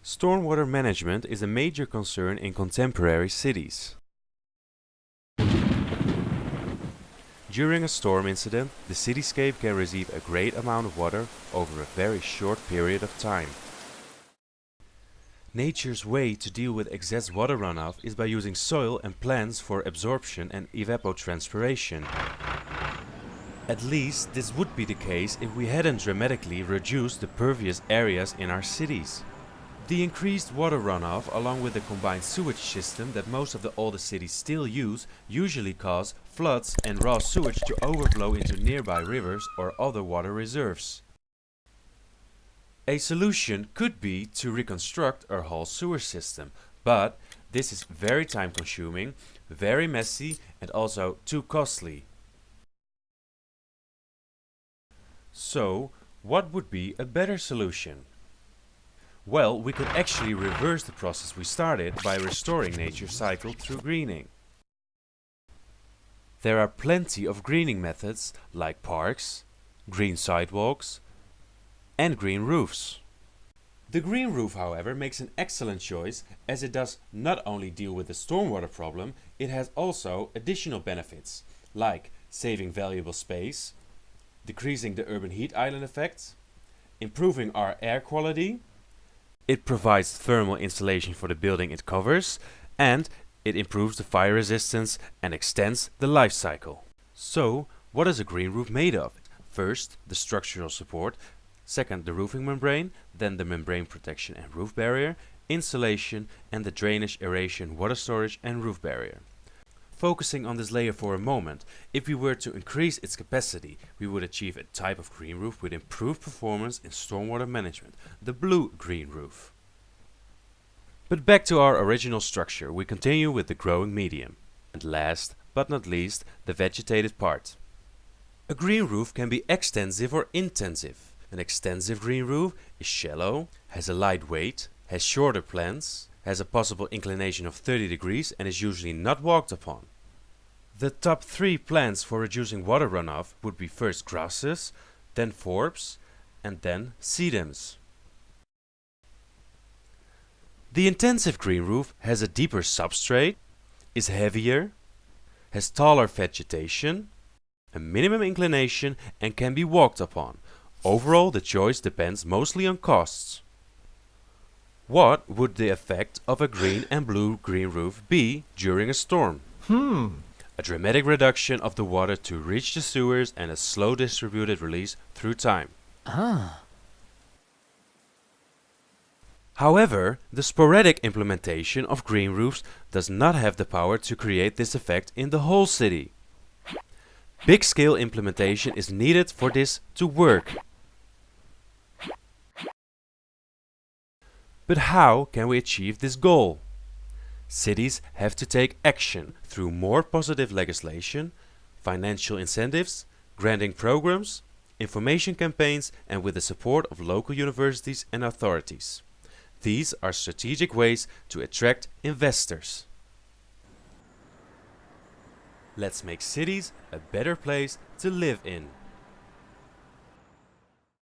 Stormwater management is a major concern in contemporary cities. During a storm incident, the cityscape can receive a great amount of water over a very short period of time. Nature's way to deal with excess water runoff is by using soil and plants for absorption and evapotranspiration. At least this would be the case if we hadn't dramatically reduced the pervious areas in our cities. The increased water runoff, along with the combined sewage system that most of the older cities still use, usually cause floods and raw sewage to overflow into nearby rivers or other water reserves. A solution could be to reconstruct our whole sewer system, but this is very time-consuming, very messy and also too costly. So, what would be a better solution? Well, we could actually reverse the process we started by restoring nature's cycle through greening. There are plenty of greening methods like parks, green sidewalks and green roofs. The green roof, however, makes an excellent choice as it does not only deal with the stormwater problem, it has also additional benefits like saving valuable space, decreasing the urban heat island effect, improving our air quality. It provides thermal insulation for the building it covers, and it improves the fire resistance and extends the life cycle. So, what is a green roof made of? First, the structural support, second, the roofing membrane, then the membrane protection and roof barrier, insulation, and the drainage, aeration, water storage and roof barrier. Focusing on this layer for a moment, if we were to increase its capacity, we would achieve a type of green roof with improved performance in stormwater management, the blue-green roof. But back to our original structure, we continue with the growing medium. And last but not least, the vegetated part. A green roof can be extensive or intensive. An extensive green roof is shallow, has a light weight, has shorter plants, has a possible inclination of 30 degrees and is usually not walked upon. The top 3 plants for reducing water runoff would be first grasses, then forbs and then sedums. The intensive green roof has a deeper substrate, is heavier, has taller vegetation, a minimum inclination and can be walked upon. Overall, the choice depends mostly on costs. What would the effect of a green and blue-green roof be during a storm? A dramatic reduction of the water to reach the sewers and a slow distributed release through time. However, the sporadic implementation of green roofs does not have the power to create this effect in the whole city. Big-scale implementation is needed for this to work. But how can we achieve this goal? Cities have to take action through more positive legislation, financial incentives, granting programs, information campaigns and with the support of local universities and authorities. These are strategic ways to attract investors. Let's make cities a better place to live in.